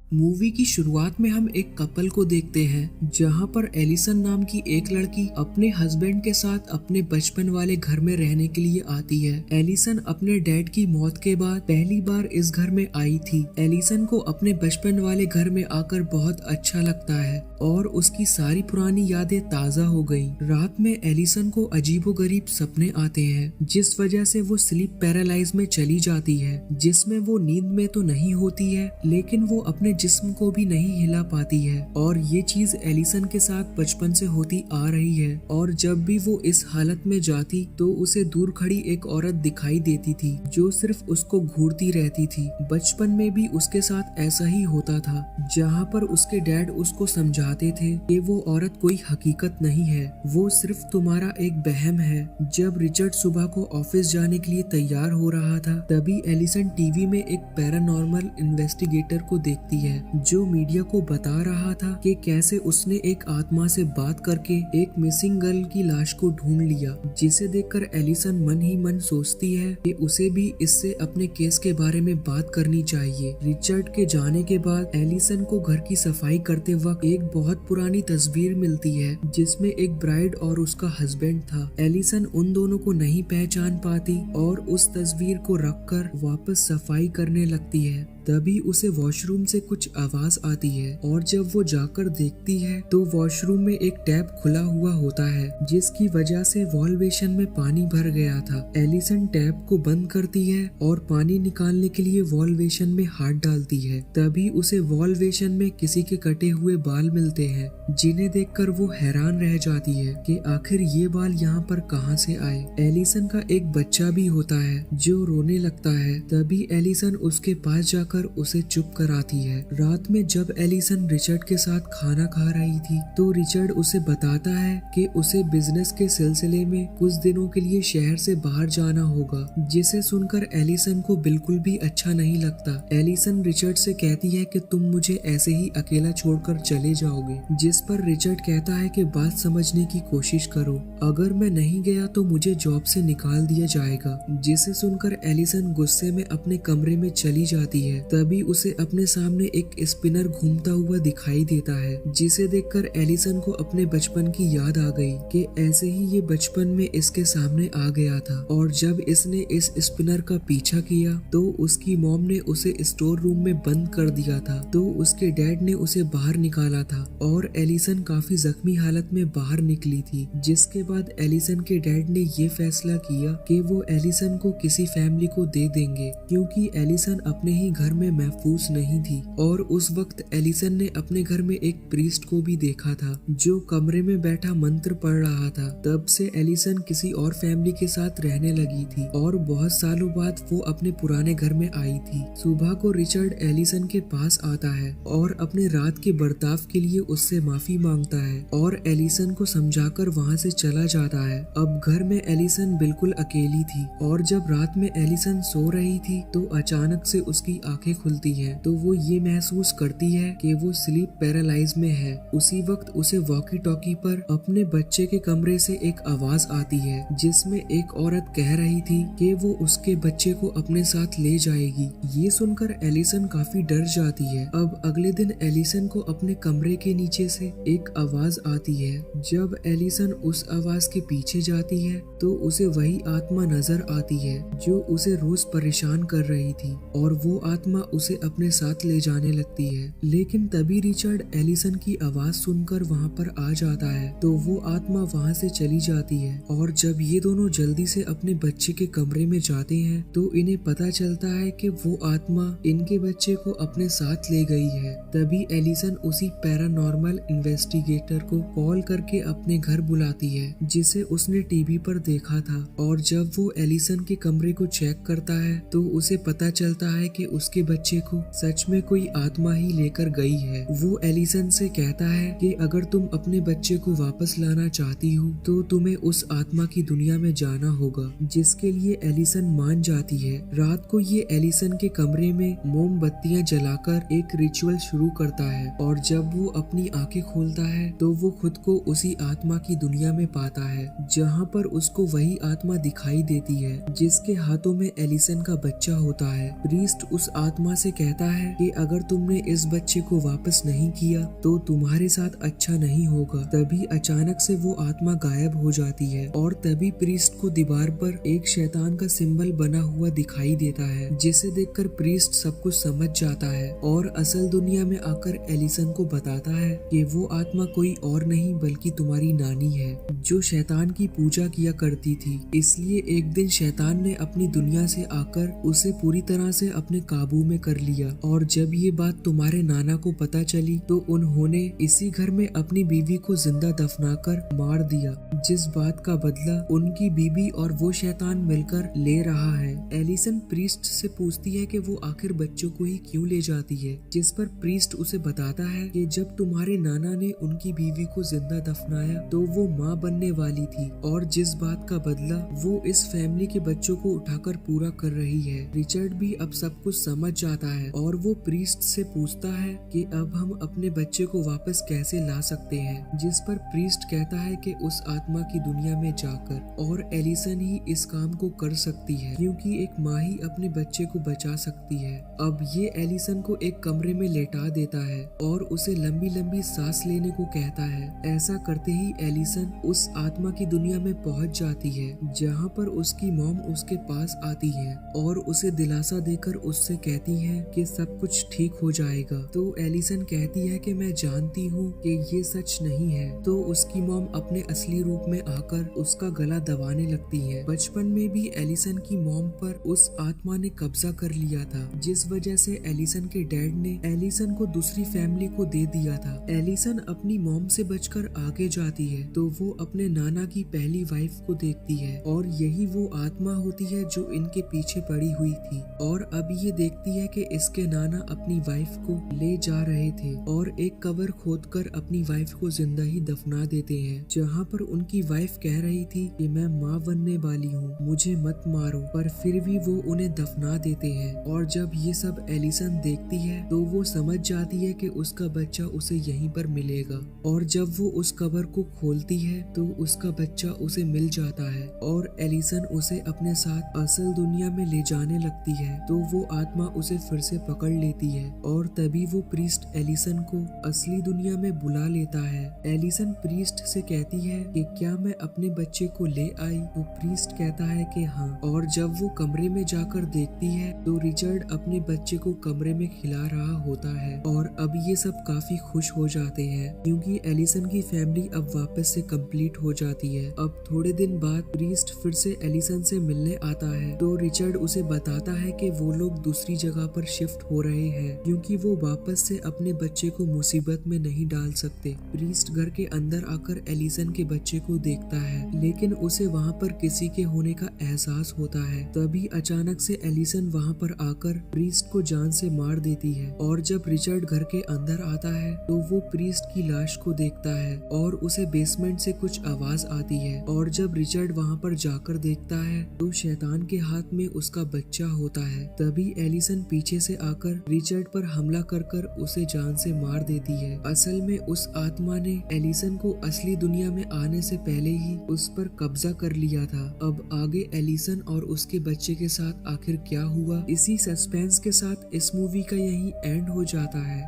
Movie की शुरुआत में हम एक कपल को देखते हैं जहां पर एलिसन नाम की एक लड़की अपने हस्बैंड के साथ अपने बचपन वाले घर में रहने के लिए आती है। एलिसन अपने डैड की मौत के बाद पहली बार इस घर में आई थी। एलिसन को अपने बचपन वाले घर में आकर बहुत अच्छा लगता है और उसकी सारी पुरानी यादें ताजा हो गई। रात में एलिसन को अजीबोगरीब सपने आते हैं जिस वजह से वो स्लीप पैरालाइज में चली जाती है, जिसमें वो नींद में तो नहीं होती है लेकिन वो अपने जिस्म को भी नहीं हिला पाती है। और ये चीज एलिसन के साथ बचपन से होती आ रही है और जब भी वो इस हालत में जाती तो उसे दूर खड़ी एक औरत दिखाई देती थी जो सिर्फ उसको घूरती रहती थी। बचपन में भी उसके साथ ऐसा ही होता था, जहाँ पर उसके डैड उसको समझाते थे कि वो औरत कोई हकीकत नहीं है, वो सिर्फ तुम्हारा एक बहम है। जब रिचर्ड सुबह को ऑफिस जाने के लिए तैयार हो रहा था तभी एलिसन टीवी में एक पैरानॉर्मल इन्वेस्टिगेटर को देखती है जो मीडिया को बता रहा था कि कैसे उसने एक आत्मा से बात करके एक मिसिंग गर्ल की लाश को ढूंढ लिया, जिसे देखकर एलिसन मन ही मन सोचती है कि उसे भी इससे अपने केस के बारे में बात करनी चाहिए। रिचर्ड के जाने के बाद एलिसन को घर की सफाई करते वक्त एक बहुत पुरानी तस्वीर मिलती है जिसमें एक ब्राइड और उसका हस्बैंड था। एलिसन उन दोनों को नहीं पहचान पाती और उस तस्वीर को रखकर वापस सफाई करने लगती है। तभी उसे वॉशरूम से कुछ आवाज आती है और जब वो जाकर देखती है तो वॉशरूम में एक टैप खुला हुआ होता है जिसकी वजह से वॉल बेसिन में पानी भर गया था। एलिसन टैप को बंद करती है और पानी निकालने के लिए वॉल बेसिन में हाथ डालती है। तभी उसे वॉल बेसिन में किसी के कटे हुए बाल मिलते हैं जिन्हें देखकर वो हैरान रह जाती है कि आखिर ये बाल यहाँ पर कहाँ से आए। एलिसन का एक बच्चा भी होता है जो रोने लगता है। तभी एलिसन उसके पास जाकर उसे चुप कराती है। रात में जब एलिसन रिचर्ड के साथ खाना खा रही थी तो रिचर्ड उसे बताता है कि उसे बिजनेस के सिलसिले में कुछ दिनों के लिए शहर से बाहर जाना होगा, जिसे सुनकर एलिसन को बिल्कुल भी अच्छा नहीं लगता। एलिसन रिचर्ड से कहती है कि तुम मुझे ऐसे ही अकेला छोड़कर चले जाओगे, जिस पर रिचर्ड कहता है कि बात समझने की कोशिश करो, अगर मैं नहीं गया तो मुझे जॉब से निकाल दिया जाएगा। जिसे सुनकर एलिसन गुस्से में अपने कमरे में चली जाती है। तभी उसे अपने सामने एक स्पिनर घूमता हुआ दिखाई देता है, जिसे देखकर एलिसन को अपने बचपन की याद आ गई कि ऐसे ही ये बचपन में इसके सामने आ गया था और जब इसने इस स्पिनर का पीछा किया तो उसकी मॉम ने उसे स्टोर रूम में बंद कर दिया था, तो उसके डैड ने उसे बाहर निकाला था और एलिसन काफी जख्मी हालत में बाहर निकली थी। जिसके बाद एलिसन के डैड ने ये फैसला किया कि वो एलिसन को किसी फैमिली को दे देंगे क्योंकि एलिसन अपने ही घर में महफूज नहीं थी। और उस वक्त एलिसन ने अपने घर में एक प्रीस्ट को भी देखा था जो कमरे में बैठा मंत्र पढ़ रहा था। तब से एलिसन किसी और फैमिली के साथ रहने लगी थी और बहुत सालों बाद वो अपने पुराने घर में आई थी। सुबह को रिचर्ड एलिसन के पास आता है और अपने रात के बर्ताव के लिए उससे माफी मांगता है और एलिसन को समझाकर वहाँ से चला जाता है। अब घर में एलिसन बिल्कुल अकेली थी और जब रात में एलिसन सो रही थी तो अचानक से उसकी आंखें खुलती है तो वो ये महसूस करती है कि वो स्लीप पैरालाइज में है। उसी वक्त उसे वॉकी टॉकी पर अपने बच्चे के कमरे से एक आवाज आती है जिसमें एक औरत कह रही थी कि वो उसके बच्चे को अपने साथ ले जाएगी। ये सुनकर एलिसन काफी डर जाती है। अब अगले दिन एलिसन को अपने कमरे के नीचे से एक आवाज आती है। जब एलिसन उस आवाज के पीछे जाती है तो उसे वही आत्मा नजर आती है जो उसे रोज परेशान कर रही थी और वो आत्मा उसे अपने साथ ले जाने लगती है। लेकिन तभी रिचर्ड एलिसन की आवाज सुनकर वहाँ पर आ जाता है तो वो आत्मा वहाँ से चली जाती है और जब ये दोनों जल्दी से अपने बच्चे के कमरे में जाते हैं तो इन्हें पता चलता है कि वो आत्मा इनके बच्चे को अपने साथ ले गई है। तभी एलिसन उसी पैरानॉर्मल इन्वेस्टिगेटर को कॉल करके अपने घर बुलाती है जिसे उसने टीवी पर देखा था और जब वो एलिसन के कमरे को चेक करता है तो उसे पता चलता है कि उसके बच्चे को सच में कोई आत्मा ही लेकर गई है। वो एलिसन से कहता है कि अगर तुम अपने बच्चे को वापस लाना चाहती हो तो तुम्हें उस आत्मा की दुनिया में जाना होगा, जिसके लिए एलिसन मान जाती है। रात को ये एलिसन के कमरे में मोमबत्तियां जलाकर एक रिचुअल शुरू करता है और जब वो अपनी आंखें खोलता है तो वो खुद को उसी आत्मा की दुनिया में पाता है जहाँ पर उसको वही आत्मा दिखाई देती है जिसके हाथों में एलिसन का बच्चा होता है। प्रीस्ट उस आत्मा से कहता है कि अगर तुमने इस बच्चे को वापस नहीं किया तो तुम्हारे साथ अच्छा नहीं होगा। तभी अचानक से वो आत्मा गायब हो जाती है और तभी प्रीस्ट को दीवार पर एक शैतान का सिंबल बना हुआ दिखाई देता है, जिसे देखकर प्रीस्ट सब कुछ समझ जाता है और असल दुनिया में आकर एलिसन को बताता है कि वो आत्मा कोई और नहीं बल्कि तुम्हारी नानी है, जो शैतान की पूजा किया करती थी। इसलिए एक दिन शैतान ने अपनी दुनिया से आकर उसे पूरी तरह से अपने काबू में कर लिया और जब ये बात तुम्हारे नाना को पता चली तो उन्होंने इसी घर में अपनी बीवी को जिंदा दफनाकर मार दिया, जिस बात का बदला उनकी बीवी और वो शैतान मिलकर ले रहा है। एलिसन प्रीस्ट से पूछती है कि वो आखिर बच्चों को ही क्यों ले जाती है, जिस पर प्रीस्ट उसे बताता है कि जब तुम्हारे नाना ने उनकी बीवी को जिंदा दफनाया तो वो माँ बनने वाली थी और जिस बात का बदला वो इस फैमिली के बच्चों को उठाकर पूरा कर रही है। रिचर्ड भी अब सब कुछ समझ जाता है और वो प्रीस्ट से पूछता है कि अब हम अपने बच्चे को वापस कैसे ला सकते हैं, जिस पर प्रीस्ट कहता है कि उस आत्मा की दुनिया में जाकर, और एलिसन ही इस काम को कर सकती है क्योंकि एक माँ ही अपने बच्चे को बचा सकती है। अब ये एलिसन को एक कमरे में लेटा देता है और उसे लंबी लंबी सांस लेने को कहता है। ऐसा करते ही एलिसन उस आत्मा की दुनिया में पहुंच जाती है, जहां पर उसकी मॉम उसके पास आती है और उसे दिलासा देकर उससे कहती है कि सब कुछ ठीक हो जाएगा। तो एलिसन कहती है कि मैं जानती हूँ कि ये सच नहीं है। तो उसकी मॉम अपने असली रूप में आकर उसका गला दबाने लगती है। बचपन में भी एलिसन की मॉम पर उस आत्मा ने कब्जा कर लिया था, जिस वजह से एलिसन के डैड ने एलिसन को दूसरी फैमिली को दे दिया था। एलिसन अपनी मॉम से बचकर आगे जाती है तो वो अपने नाना की पहली वाइफ को देखती है और यही वो आत्मा होती है जो इनके पीछे पड़ी हुई थी। और अब ये देखती है कि इसके नाना अपनी वाइफ को ले जा रहे थे और एक कबर खोदकर अपनी वाइफ को जिंदा ही दफना देते हैं, जहाँ पर उनकी वाइफ कह रही थी कि मैं माँ बनने वाली हूँ, मुझे मत मारो, पर फिर भी वो उन्हें दफना देते हैं। और जब ये सब एलिसन देखती है तो वो समझ जाती है कि उसका बच्चा उसे यहीं पर मिलेगा और जब वो उस कबर को खोलती है तो उसका बच्चा उसे मिल जाता है और एलिसन उसे अपने साथ असल दुनिया में ले जाने लगती है। तो वो आत्मा उसे फिर से पकड़ लेती है और तभी वो प्रीस्ट एलिसन को असली दुनिया में बुला लेता है। एलिसन प्रीस्ट से कहती है कि क्या मैं अपने बच्चे को ले आई, तो प्रीस्ट कहता है कि हाँ। और जब वो कमरे में जाकर देखती है तो रिचर्ड अपने बच्चे को कमरे में खिला रहा होता है और अब ये सब काफी खुश हो जाते हैं क्योंकि एलिसन की फैमिली अब वापस से कंप्लीट हो जाती है। अब थोड़े दिन बाद प्रीस्ट फिर से एलिसन से मिलने आता है तो रिचर्ड उसे बताता है कि वो लोग दूसरी जगह पर शिफ्ट हो रहे हैं क्योंकि वो वापस से अपने बच्चे को मुसीबत में नहीं डाल सकते। प्रीस्ट घर के अंदर आकर एलिसन के बच्चे को देखता है लेकिन उसे वहाँ पर किसी के होने का एहसास होता है। तभी अचानक से एलिसन वहाँ पर आकर प्रीस्ट को जान से मार देती है और जब रिचर्ड घर के अंदर आता है तो वो प्रीस्ट की लाश को देखता है और उसे बेसमेंट से कुछ आवाज आती है और जब रिचर्ड वहाँ पर जाकर देखता है तो शैतान के हाथ में उसका बच्चा होता है। तभी एलिसन पीछे से आकर रिचर्ड पर हमला कर उसे जान से मार देती है। असल में उस आत्मा ने एलिसन को असली दुनिया में आने से पहले ही उस पर कब्जा कर लिया था। अब आगे एलिसन और उसके बच्चे के साथ आखिर क्या हुआ, इसी सस्पेंस के साथ इस मूवी का यही एंड हो जाता है।